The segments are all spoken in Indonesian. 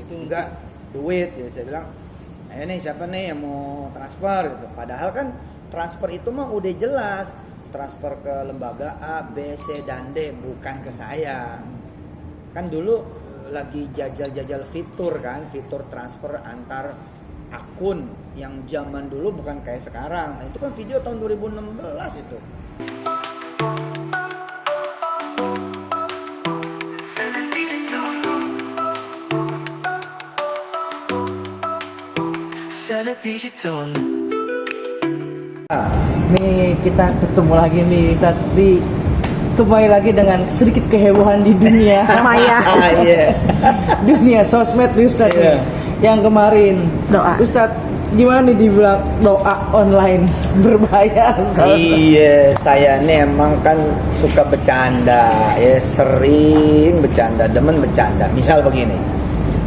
itu enggak duit. Jadi saya bilang, ayo nih siapa nih yang mau transfer gitu. Padahal kan transfer itu mah udah jelas, transfer ke lembaga A, B, C, dan D, bukan ke saya. Kan dulu lagi jajal-jajal fitur kan, fitur transfer antar akun yang zaman dulu bukan kayak sekarang. Nah, itu kan video tahun 2016 itu. Nih kita ketemu lagi nih Ustadz, kembali lagi dengan sedikit kehebohan di dunia Maya. Iya. dunia sosmed nih Ustadz nih. Yang kemarin Doa. Ustadz gimana nih dibilang doa online berbayar? Iya, saya nih emang kan suka bercanda, ya sering bercanda, demen bercanda. Misal begini,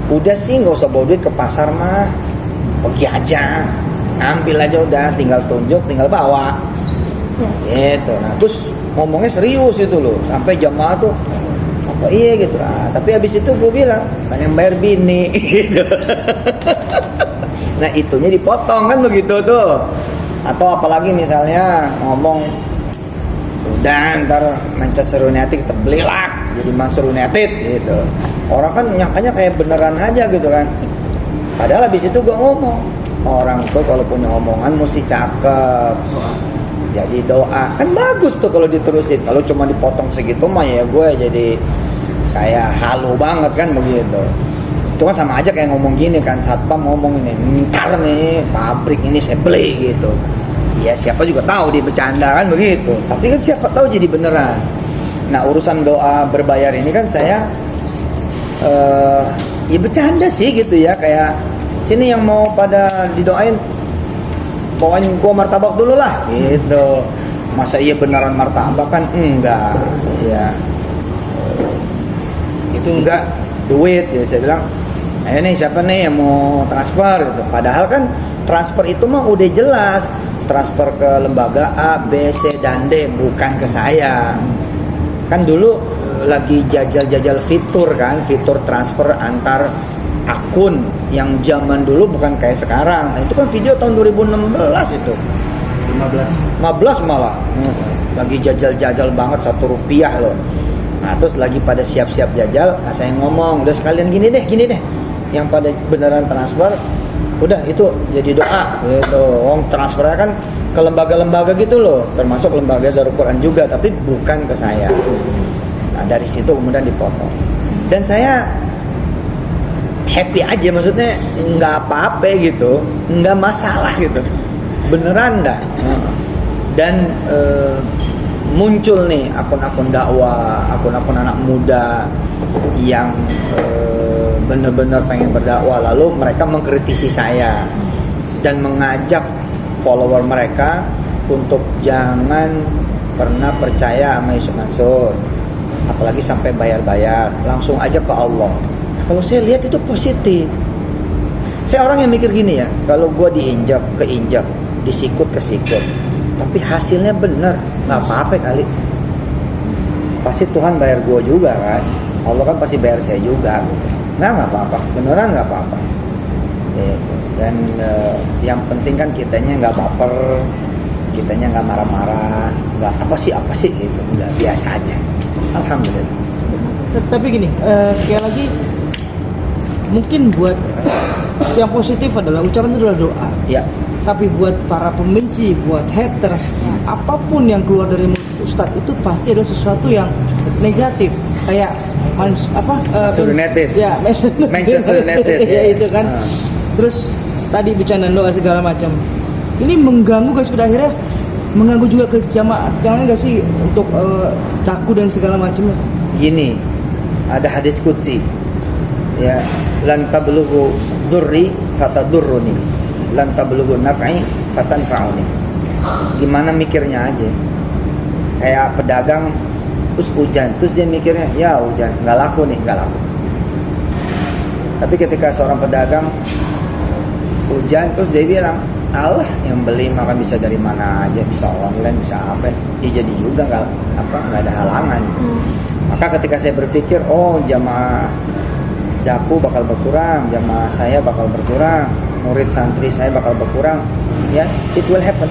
udah sih nggak usah bawa duit ke pasar mah, pergi aja, ambil aja udah, tinggal tunjuk, tinggal bawa. Gitu. Nah terus ngomongnya serius itu loh, sampai jamaah tuh apa iya gitu. Tapi habis itu gue bilang, kan yang bayar bini. Gitu. Nah itunya dipotong kan begitu tuh. Atau apalagi misalnya ngomong, udah ntar Manchester United kita belilah jadi Manchester United gitu. Orang kan nyangkanya kayak beneran aja gitu kan. Padahal habis itu gue ngomong, orang tuh kalau punya omongan mesti cakep. Jadi doa kan bagus tuh kalau diterusin. Kalau cuma dipotong segitu mah ya gue jadi kayak halu banget kan begitu. Itu kan sama aja kayak ngomong gini kan, satpam ngomong ini, ntar nih pabrik ini saya beli gitu. Ya siapa juga tahu dia bercanda kan begitu. Tapi kan siapa tahu jadi beneran. Nah urusan doa berbayar ini kan saya ya bercanda sih gitu ya, kayak sini yang mau pada didoain bawain gua martabak dulu lah gitu. Masa iya beneran martabak kan enggak ya, itu enggak duit. Ya saya bilang, ayo nih siapa nih yang mau transfer gitu. Padahal kan transfer itu mah udah jelas, transfer ke lembaga A, B, C, dan D, bukan ke saya. Kan dulu lagi jajal-jajal fitur kan, fitur transfer antar akun yang zaman dulu bukan kayak sekarang. Nah itu kan video tahun 2016 itu, 15 malah. Lagi jajal-jajal banget, Rp1 loh. Nah terus lagi pada siap-siap jajal, nah saya ngomong, udah sekalian gini deh, yang pada beneran transfer, udah itu jadi doa gitu. Wong transfernya kan ke lembaga-lembaga gitu loh, termasuk lembaga Darul Quran juga, tapi bukan ke saya. Nah dari situ kemudian dipotong. Dan saya happy aja, maksudnya nggak apa-apa gitu, nggak masalah gitu, beneran dah. Dan muncul nih akun-akun dakwah, akun-akun anak muda yang bener-bener pengen berdakwah, lalu mereka mengkritisi saya dan mengajak follower mereka untuk jangan pernah percaya sama Yusuf Mansur, apalagi sampai bayar-bayar, langsung aja ke Allah. Kalau saya lihat itu positif. Saya orang yang mikir gini ya, kalau gue diinjak, keinjak, disikut, kesikut, tapi hasilnya bener, nggak apa-apa kali. Pasti Tuhan bayar gue juga kan, Allah kan pasti bayar saya juga. Nggak apa-apa, beneran nggak apa-apa. Dan yang penting kan kitanya nggak baper, kitanya nggak marah-marah, nggak apa sih gitu, udah biasa aja. Alhamdulillah. Tapi gini, sekali lagi mungkin buat yang positif adalah ucapan itu adalah doa. Ya. Tapi buat para pembenci, buat haters, apapun yang keluar dari mulut Ustadz itu pasti adalah sesuatu yang negatif. Kayak Manchester United. Ya, Manchester United. Ya itu kan. Terus tadi bercandaan doa segala macam. Ini mengganggu guys, pada akhirnya mengganggu juga ke jamaah. Jangan nggak sih untuk daku dan segala macamnya. Gini, ada hadis qudsi. Ya, lan tablughu dzurri fatadurruni, lan tablughu naf'i fatanfa'uni. Gimana mikirnya aja, kayak pedagang terus hujan, terus dia mikirnya ya hujan nggak laku. Tapi ketika seorang pedagang hujan terus dia bilang, Allah yang beli maka bisa dari mana aja, bisa online, bisa apa, ya jadi juga nggak ada halangan. Maka ketika saya berpikir, oh jamaah daku bakal berkurang, jamaah saya bakal berkurang, murid santri saya bakal berkurang, ya, it will happen.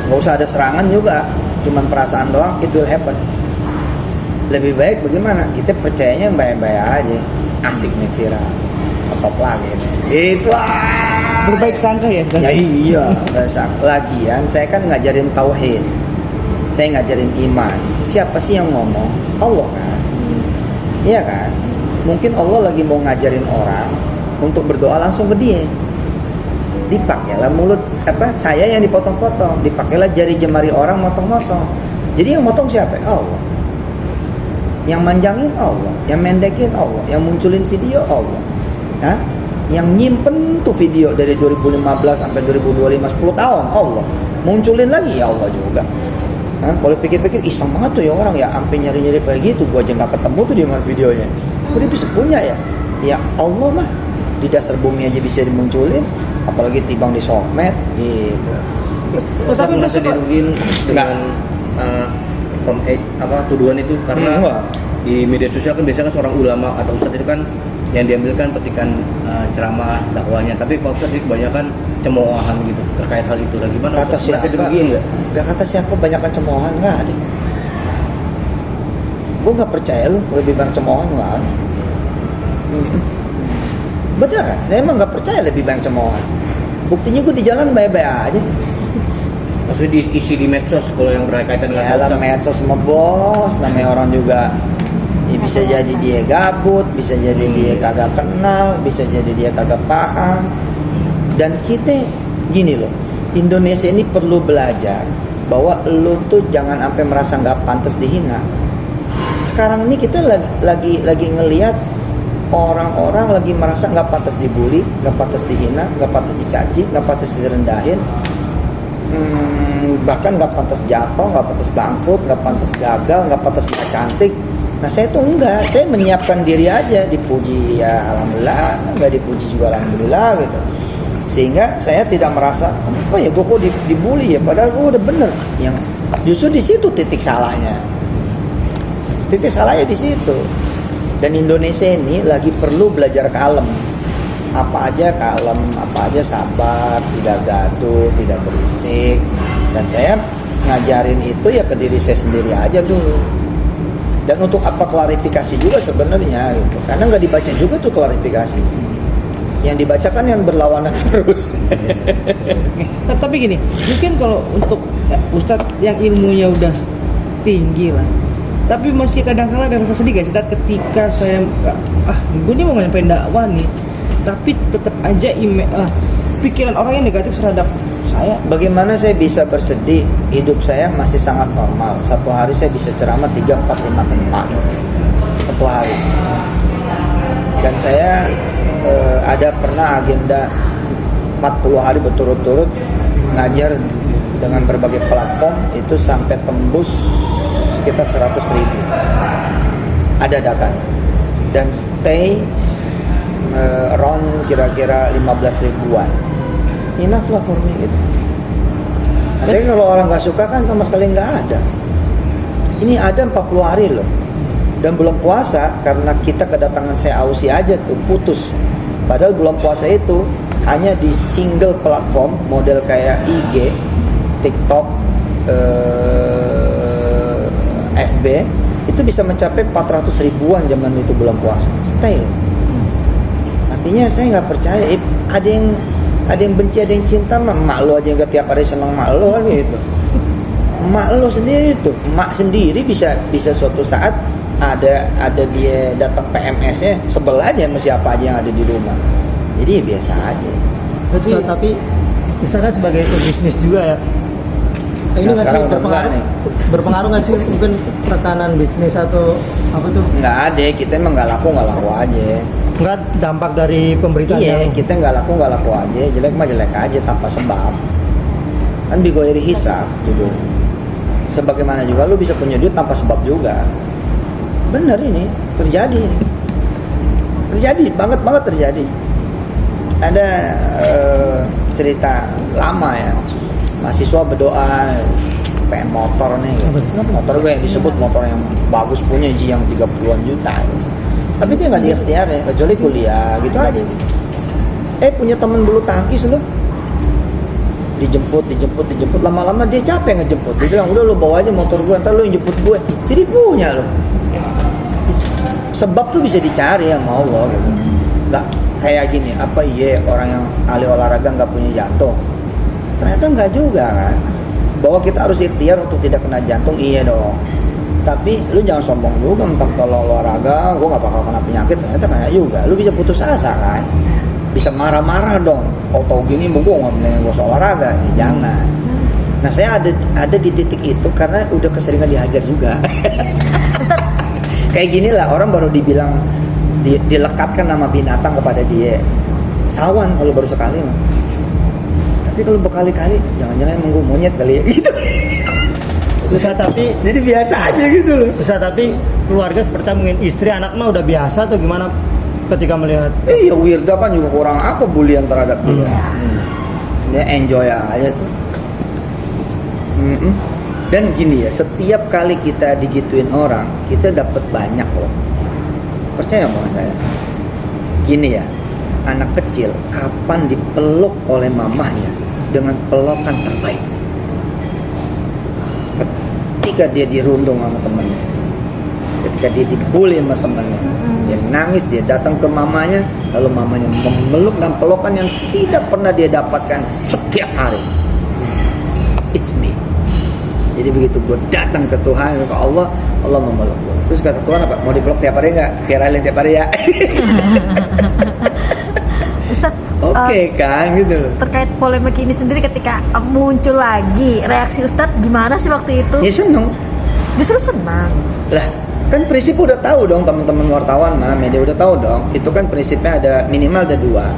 Nggak usah ada serangan juga, cuman perasaan doang, it will happen. Lebih baik bagaimana? Kita percayanya yang baik-baik aja. Asik nih viral, top lagi nih. Itu Berbaik sangka ya. Ya iya, lagian saya kan ngajarin tauhid, saya ngajarin iman. Siapa sih yang ngomong? Allah kan, iya kan? Mungkin Allah lagi mau ngajarin orang untuk berdoa langsung ke dia. Dipakailah mulut saya yang dipotong-potong, dipakailah jari jemari orang motong-motong. Jadi yang motong siapa? Allah. Yang manjangin Allah, yang mendekin Allah, yang munculin video Allah. Hah? Yang nyimpen tuh video dari 2015 sampai 2025 10 tahun Allah. Munculin lagi ya Allah juga. Hah? Kalau pikir-pikir iseng banget tuh ya orang ya, sampai nyari-nyari kayak gitu, gua aja nggak ketemu tuh dengan videonya. Kok dia bisa punya ya? Ya Allah mah di dasar bumi aja bisa dimunculin, apalagi timbang di sosmed gitu. Tapi nggak dirugiin dengan tuduhan itu karena di media sosial kan biasanya kan seorang ulama atau ustadz itu kan yang diambilkan petikan ceramah dakwanya, tapi kalau ustadz itu kebanyakan cemoohan gitu terkait hal itu. Lagi gimana? Kata siapa? Dirugiin nggak? Gak kata siapa banyakan cemoohan, nggak ada. Gue nggak percaya lu lebih banyak cemoohan, nggak ada. Betul kan? Saya emang nggak percaya lebih banyak cemoohan. Buktinya gue di jalan baik-baik aja. Maksudnya diisi di medsos kalau yang berkaitan dengan Dalam medsos sama bos, namanya orang juga ya bisa jadi dia gabut, bisa jadi dia kagak kenal, bisa jadi dia kagak paham. Dan kita gini loh, Indonesia ini perlu belajar bahwa lu tuh jangan sampai merasa nggak pantas dihina. Sekarang ini kita lagi ngelihat orang-orang lagi merasa nggak pantas dibully, nggak pantas dihina, nggak pantas dicaci, nggak pantas direndahin. Bahkan nggak pantas jatuh, nggak pantas bangkrut, nggak pantas gagal, nggak pantas nggak cantik. Nah saya tuh enggak, saya menyiapkan diri aja, dipuji ya alhamdulillah, nggak dipuji juga alhamdulillah gitu. Sehingga saya tidak merasa apa ya gue kok dibully ya, padahal gue udah bener. Yang justru di situ titik salahnya, titik salahnya di situ. Dan Indonesia ini lagi perlu belajar kalem. Apa aja kalem, apa aja sabar, tidak gaduh, tidak berisik. Dan saya ngajarin itu ya ke diri saya sendiri aja dulu. Dan untuk apa klarifikasi juga sebenarnya gitu. Karena nggak dibaca juga tuh klarifikasi. Yang dibacakan yang berlawanan terus. Nah, tapi gini, mungkin kalau untuk Ustadz yang ilmunya udah tinggi lah, tapi masih kadang-kadang ada rasa sedih guys, ketika saya gue ini mau nyampein dakwah nih, tapi tetap aja pikiran orang yang negatif terhadap saya. Bagaimana saya bisa bersedih? Hidup saya masih sangat normal. Satu hari saya bisa ceramah 3, 4, 5 tempat satu hari. Dan saya ada pernah agenda 40 hari berturut-turut ngajar dengan berbagai platform, itu sampai tembus sekitar 100.000. Ada datanya. Dan stay around kira-kira 15 ribuan. Enough lah for me gitu. Tapi kalau orang nggak suka kan sama sekali nggak ada. Ini ada 40 hari loh. Dan bulan puasa karena kita kedatangan saya Ausi aja tuh putus. Padahal bulan puasa itu hanya di single platform model kayak IG, TikTok, FB itu bisa mencapai 400 ribuan zaman itu bulan puasa. Stay loh. Artinya saya nggak percaya. Ada yang benci, ada yang cinta. Mak lo aja nggak tiap hari seneng mak lo kan gitu. Mak lo sendiri tuh, mak sendiri bisa suatu saat ada dia datang PMS-nya sebel aja sama siapa aja yang ada di rumah. Jadi ya biasa aja. Berarti tapi misalkan sebagai bisnis juga ya. Ini nggak sih berpengaruh nggak sih mungkin rekanan bisnis atau apa tuh? Nggak ada, kita emang nggak laku aja. Nggak dampak dari pemberitaan. Iya, kita nggak laku aja. Jelek mah jelek aja tanpa sebab. Kan bigoiri hisab gitu. Sebagaimana juga lu bisa punya duit tanpa sebab juga. Bener ini terjadi. Terjadi banget terjadi. Ada cerita lama ya. Mahasiswa berdoa pengen motor nih gitu. Motor gue yang disebut motor yang bagus punya yang 30-an juta. Tapi dia nggak diikhtiarin, kecuali kuliah gitu aja. Punya temen bulu tangkis loh, dijemput, lama-lama dia capek ngejemput. Dia bilang, udah lo bawa aja motor gue, ntar lo yang jemput gue. Jadi punya lo. Sebab tuh bisa dicari sama Allah gitu. Nggak kayak gini, apa iya orang yang ahli olahraga nggak punya jantung? Ternyata nggak juga kan. Bahwa kita harus ikhtiar untuk tidak kena jantung, iya dong. Tapi lu jangan sombong juga, mentang kalau olahraga gue nggak bakal kena penyakit. Ternyata kena juga. Lu bisa putus asa kan? Bisa marah-marah dong. Tau gini gue nggak mendingan gue olahraga, ya jangan. Nah saya ada di titik itu karena udah keseringan dihajar juga. Kayak gini lah, orang baru dibilang dilekatkan nama binatang kepada dia. Sawan kalau baru sekali mah. Tapi kalau berkali-kali, jangan-jangan emang gue monyet kali ya gitu. Bisa tapi Jadi biasa aja gitu loh. bisa tapi keluarga seperti mungkin istri anak mah udah biasa atau gimana ketika melihat Iya, Wirda kan juga kurang apa bulian terhadap dia. Dia enjoy aja tuh. Dan gini ya, setiap kali kita digituin orang, kita dapat banyak loh. Percaya sama saya? Gini ya, anak kecil kapan dipeluk oleh mamahnya dengan pelukan terbaik? Ketika dia dirundung sama temennya, ketika dia dibully sama temennya, dia nangis, dia datang ke mamanya, lalu mamanya memeluk dan pelukan yang tidak pernah dia dapatkan setiap hari. It's me. Jadi begitu gue datang ke Tuhan, ke Allah, Allah memeluk gue. Terus kata Tuhan apa? Mau dipeluk tiap hari nggak? Viralin tiap hari ya. Ustaz, Oke kan gitu loh. terkait polemik ini sendiri ketika muncul lagi, reaksi Ustadz gimana sih waktu itu? Ya seneng. Justru senang. Lah, kan prinsip udah tahu dong teman-teman wartawan, media udah tahu dong. Itu kan prinsipnya ada minimal ada dua.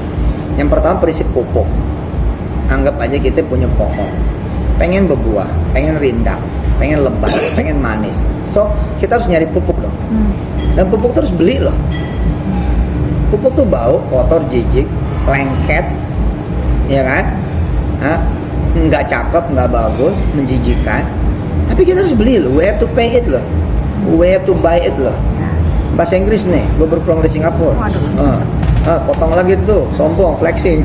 Yang pertama prinsip pupuk. Anggap aja kita punya pohon, pengen berbuah, pengen rindang, pengen lebat, pengen manis. So kita harus nyari pupuk dong. Dan pupuk terus beli loh. Pupuk tuh bau, kotor, jijik, lengket, ya kan? Nggak cakep, nggak bagus, menjijikan. Tapi kita harus beli loh. We have to pay it loh. We have to buy it loh. Bahasa Inggris nih, gue berpulang dari Singapura. Potong lagi tuh, sombong, flexing.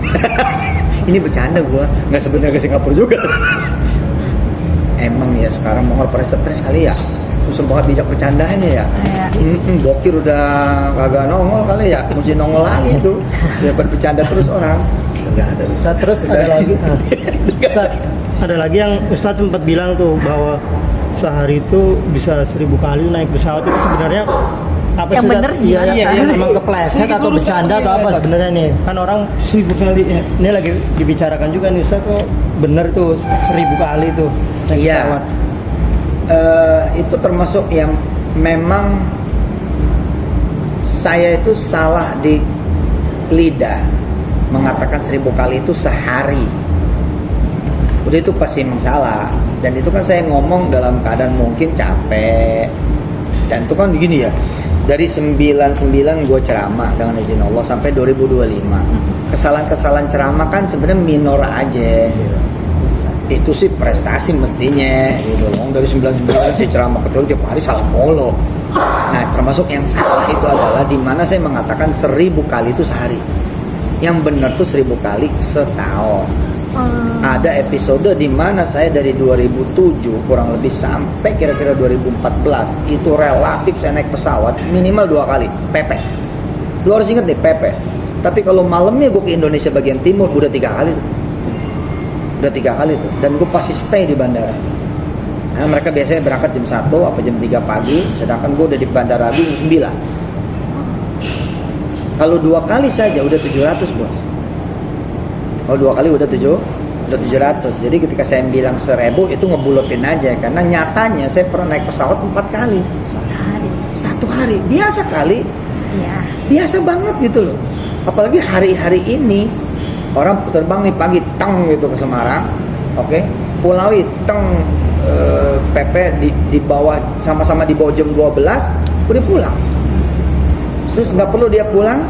Ini bercanda gue, nggak sebenarnya ke Singapura juga. Emang ya sekarang Mongol pada stres kali ya. Susah banget bijak bercandanya ya. Bokir udah kagak nongol kali ya, mesti nongol lagi tuh. Daripada bercanda terus orang. Enggak ada. Ustaz, terus ada lagi Ustaz, ada lagi yang Ustaz sempat bilang tuh bahwa sehari itu bisa 1000 kali naik pesawat. Itu sebenarnya apa Yang sih, bener Ustaz? gimana, Iya, Ustaz? emang kepleset atau bercanda atau apa sebenarnya nih? Kan orang 1000 kali ya. ini lagi dibicarakan juga nih Ustaz, kok bener tuh 1000 kali tuh naik Iya. pesawat. Itu termasuk yang memang saya itu salah di lidah mengatakan 1000 kali itu sehari. Udah itu pasti emang salah. Dan itu kan saya ngomong dalam keadaan mungkin capek. Dan itu kan begini ya. Dari 99 gue ceramah dengan izin Allah sampai 2025. Kesalahan-kesalahan ceramah kan sebenarnya minor aja. Itu sih prestasi mestinya gitu loh. Dari 99 sih ceramah kecuali tiap hari salah mulu. Nah, termasuk yang salah itu adalah di mana saya mengatakan 1000 kali itu sehari. Yang benar tuh 1000 kali setahun. Ada episode di mana saya dari 2007 kurang lebih sampai kira-kira 2014 itu relatif saya naik pesawat minimal 2 kali PP. Lu harus inget deh PP. Tapi kalau malamnya gue ke Indonesia bagian timur udah 3 kali tuh. Udah 3 kali tuh. Dan gue pasti stay di bandara. Nah, mereka biasanya berangkat jam 1 apa jam 3 pagi, sedangkan gue udah di bandara lagi jam 9. Kalau 2 kali saja udah 700 bos. Kalau 2 kali udah 700. Jadi ketika saya bilang 1000 itu ngebuletin aja karena nyatanya saya pernah naik pesawat 4 kali. Sehari. 1 hari. Biasa kali. Iya. Biasa banget gitu loh. Apalagi hari-hari ini orang terbang nih pagi teng gitu ke Semarang. Oke. Pulaui teng PP di bawah sama-sama di bawah jam 12 udah pulang. Terus nggak perlu dia pulang,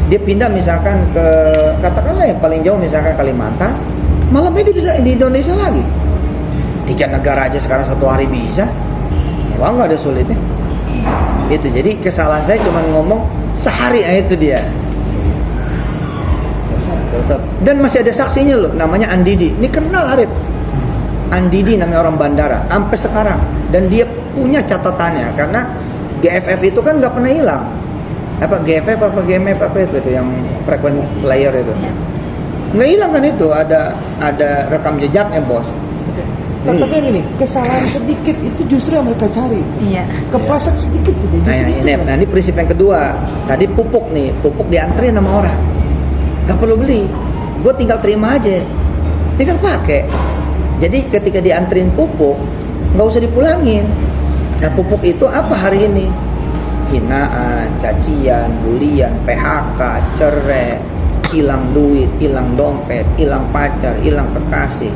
dia pindah misalkan ke katakanlah yang paling jauh misalkan Kalimantan, malamnya dia bisa di Indonesia lagi. 3 negara aja sekarang 1 hari bisa. Wah nggak ada sulitnya. Itu jadi kesalahan saya cuma ngomong sehari, itu dia. Ustaz. Dan masih ada saksinya loh, namanya Andidi. Ini kenal Arif. Andidi namanya orang bandara, sampai sekarang. Dan dia punya catatannya, karena GFF itu kan nggak pernah hilang. Apa GFF apa GMF apa itu yang frequent flyer itu? Nggak hilang kan itu, ada rekam jejaknya bos. Tapi yang ini kesalahan sedikit itu justru yang mereka cari. Iya. Kepleset sedikit gitu. Nah, Justru itu. ini prinsip yang kedua. Tadi pupuk nih, pupuk diantri sama orang. Gak perlu beli, gue tinggal terima aja, tinggal pakai. Jadi ketika diantrin pupuk, nggak usah dipulangin. Nah pupuk itu apa hari ini? Hinaan, cacian, bulian, PHK, cerai, hilang duit, hilang dompet, hilang pacar, hilang kekasih.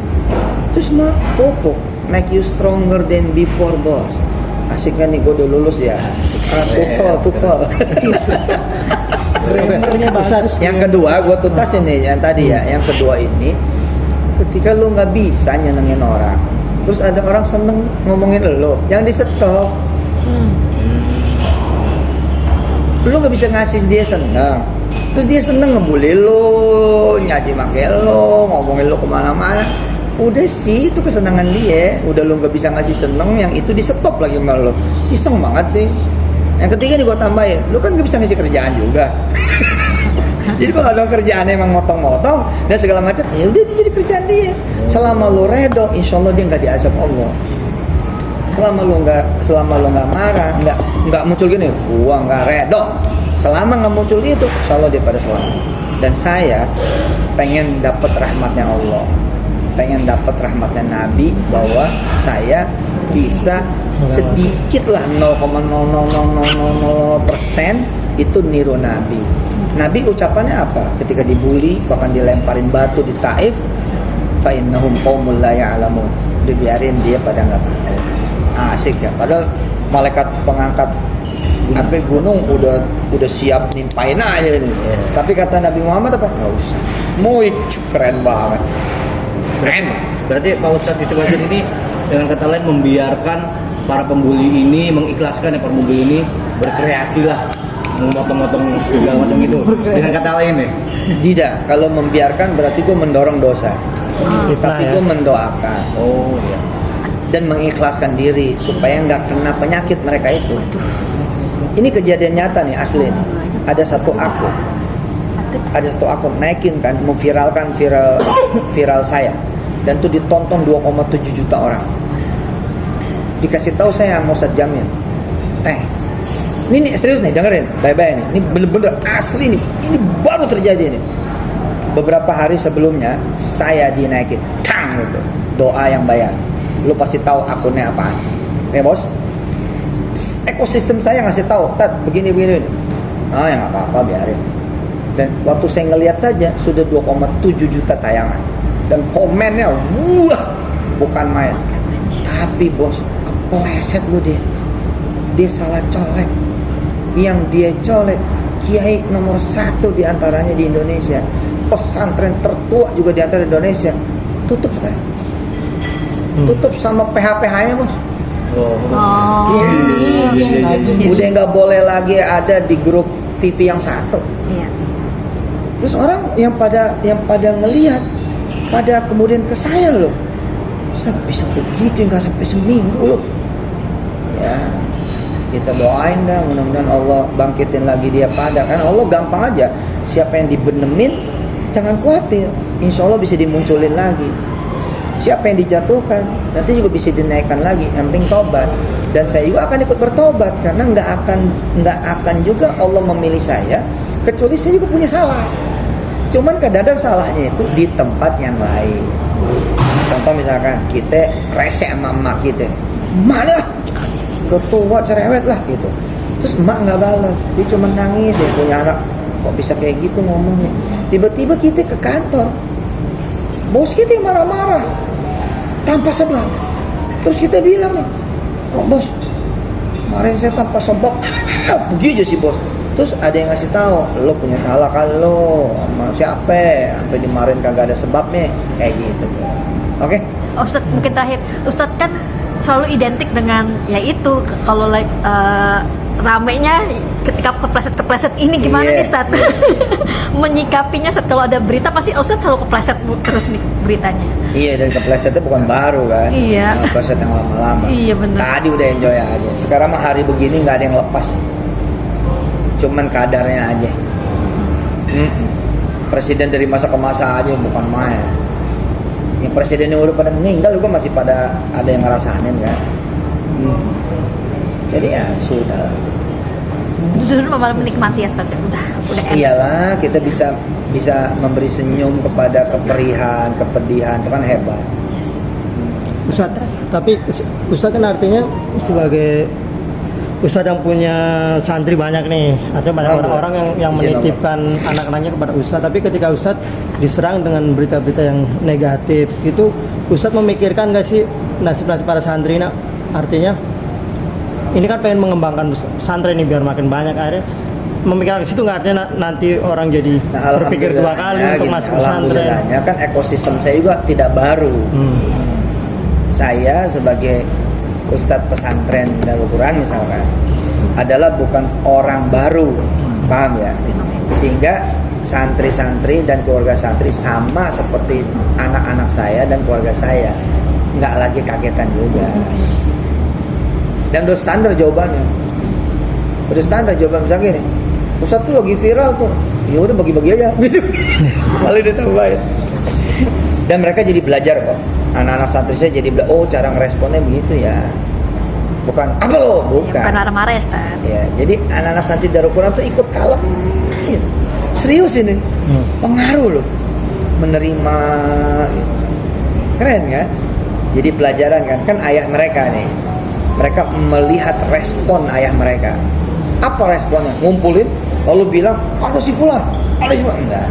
Itu semua pupuk, make you stronger than before, bos. Asik kan nih, gue udah lulus ya. TOEFL. Grammarnya bagus. Yang kedua, gue tuntasin nih yang tadi ya. Yang kedua ini, ketika lu nggak bisa nyenengin orang, terus ada orang seneng ngomongin lo, jangan di-stop. Lu nggak bisa ngasih dia seneng, terus dia seneng ngebully lo, nyaji make lo, ngomongin lo kemana-mana. Udah sih, itu kesenangan dia. Udah lu nggak bisa ngasih seneng, yang itu di-stop lagi sama lo. Iseng banget sih. Yang ketiga nih gue tambahin, lu kan gak bisa ngasih kerjaan juga. Jadi kalau ada kerjaan emang motong-motong dan segala macam, ya udah itu jadi kerjaan dia. Selama lu redo, insya Allah dia nggak diazab Allah. Selama lu nggak marah, nggak muncul gini, gua nggak redo. Selama nggak muncul itu, insya Allah dia pada selamat. Dan saya pengen dapat rahmatnya Allah, pengen dapat rahmatnya Nabi, bahwa saya bisa sedikit lah 0,00000% itu niru Nabi. Nabi ucapannya apa? Ketika dibully, bahkan dilemparin batu di Taif, fa innahum qaumul la ya'lamun. Dibiarin dia pada nggak tahu. Asik ya. Padahal malaikat pengangkat gunung udah siap nimpain aja ini. Tapi kata Nabi Muhammad apa? Nggak usah. Keren banget. Keren. Berarti Pak Ustadz Yusuf Wajid ini dengan kata lain membiarkan para pembuli ini, mengikhlaskan ya para pembuli ini berkreasi lah, memotong-motong segala macam itu. Dengan kata lain ya. Tidak, kalau membiarkan berarti gue mendorong dosa. Tapi gue mendoakan. Oh iya. Dan mengikhlaskan diri supaya nggak kena penyakit mereka itu. Ini kejadian nyata nih, asli nih. Ada satu akun naikin kan, memviralkan viral saya, dan tuh ditonton 2,7 juta orang. Dikasih tahu saya mau Ustadz Jamil, ini serius nih, dengerin bye-bye nih, ini bener-bener asli nih, ini baru terjadi nih. Beberapa hari sebelumnya saya dinaikin, gitu, doa yang bayar. Lu pasti tahu akunnya apaan, ya bos. Ekosistem saya ngasih tahu, begini. Ah ya nggak apa-apa, biarin. Dan waktu saya ngelihat saja sudah 2,7 juta tayangan, dan komennya wah bukan main. Tapi bos, kepleset lu dia salah colek. Yang dia colek kiai nomor 1 diantaranya di Indonesia, pesantren tertua juga di antara Indonesia, tutup kan? Tutup sama PH-nya bos. Udah nggak boleh lagi ada di grup TV yang satu. Iya. Terus orang yang pada ngelihat, pada kemudian ke saya loh, Ustaz bisa begitu nggak sampai seminggu loh. Ya, kita doain dah, mudah-mudahan Allah bangkitin lagi dia pada, kan Allah gampang aja. Siapa yang dibenemin, jangan khawatir, insya Allah bisa dimunculin lagi. Siapa yang dijatuhkan, nanti juga bisa dinaikkan lagi. Yang penting tobat. Dan saya juga akan ikut bertobat, karena nggak akan juga Allah memilih saya, kecuali saya juga punya salah. Cuman kadang-kadang salahnya itu di tempat yang lain. Contoh misalkan kita rese sama emak kita, mana ketua cerewet lah gitu. Terus emak nggak balas, dia cuma nangis ya, punya anak kok bisa kayak gitu ngomongnya. Tiba-tiba kita ke kantor, bos kita yang marah-marah tanpa sebab. Terus kita bilang, kok bos kemarin saya tanpa sebab begitu sih bos. Terus ada yang ngasih tahu, lo punya salah kan lo sama siapa, sampai dimarahin kagak ada sebabnya, kayak gitu. Oke? Ustadz, mungkin terakhir, Ustadz kan selalu identik dengan ya itu, kalau ramenya ketika kepleset ini gimana Iya, nih Ustaz? Menyikapinya Ustaz, kalau ada berita pasti Ustaz kalau kepleset terus nih beritanya. Iya, dan keplesetnya bukan baru kan. Iya. Kepleset yang lama-lama. Iya, bener. Tadi udah enjoy aja. Sekarang mah hari begini nggak ada yang lepas. Cuman kadarnya aja. Presiden dari masa ke masa aja bukan main. Yang presidennya udah pada meninggal juga masih pada ada yang ngerasain kan. Jadi ya sudah. Justru malah menikmati ya Ustaz. Udah enak. Iyalah, kita bisa memberi senyum kepada keperihan, kepedihan, itu kan hebat. Ustaz, tapi Ustaz kan artinya sebagai Ustaz yang punya santri banyak nih, artinya banyak orang-orang yang menitipkan anak-anaknya kepada Ustaz. Tapi ketika Ustaz diserang dengan berita-berita yang negatif, itu Ustaz memikirkan nggak sih nasib-nasib para santri? Nah, artinya ini kan pengen mengembangkan santri ini biar makin banyak, akhirnya memikirkan ke situ nggak, artinya nanti orang jadi berpikir dua kali untuk masuk pesantren. Alhamdulillahnya kan ekosistem saya juga tidak baru. Saya sebagai Ustadz pesantren Darul Quran misalkan adalah bukan orang baru, paham ya? Sehingga santri-santri dan keluarga santri sama seperti anak-anak saya dan keluarga saya, nggak lagi kagetan juga. Dan udah standar jawabannya. Udah standar jawaban misalnya gini, Ustadz tuh lagi viral tuh, ya udah bagi-bagi aja gitu. Malah ditambahin. Dan mereka jadi belajar kok. Anak-anak santri saya jadi belajar, oh cara ngeresponnya begitu ya. Bukan apa lo, bukan. Bukan marah-marah ya Ustaz. Ya, jadi anak-anak santri Darul Quran tuh ikut kalem. Serius ini. Pengaruh loh. Menerima gitu. Keren kan? Jadi pelajaran kan ayah mereka nih. Mereka melihat respon ayah mereka. Apa responnya? Ngumpulin lalu bilang, ada si fulan, ada si fulan. Enggak.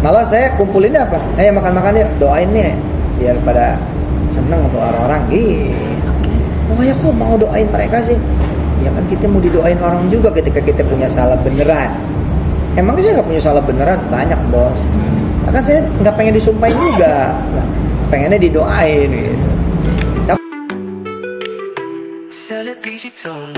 Malah saya kumpulinnya apa? Makan-makan yuk, doain nih biar pada seneng untuk orang-orang. Oh ya kok mau doain mereka sih? Ya kan kita mau didoain orang juga ketika kita punya salah beneran. Emangnya saya nggak punya salah beneran? Banyak bos. Nah, kan saya nggak pengen disumpahin juga. Nah, pengennya didoain gitu. Sell it digital.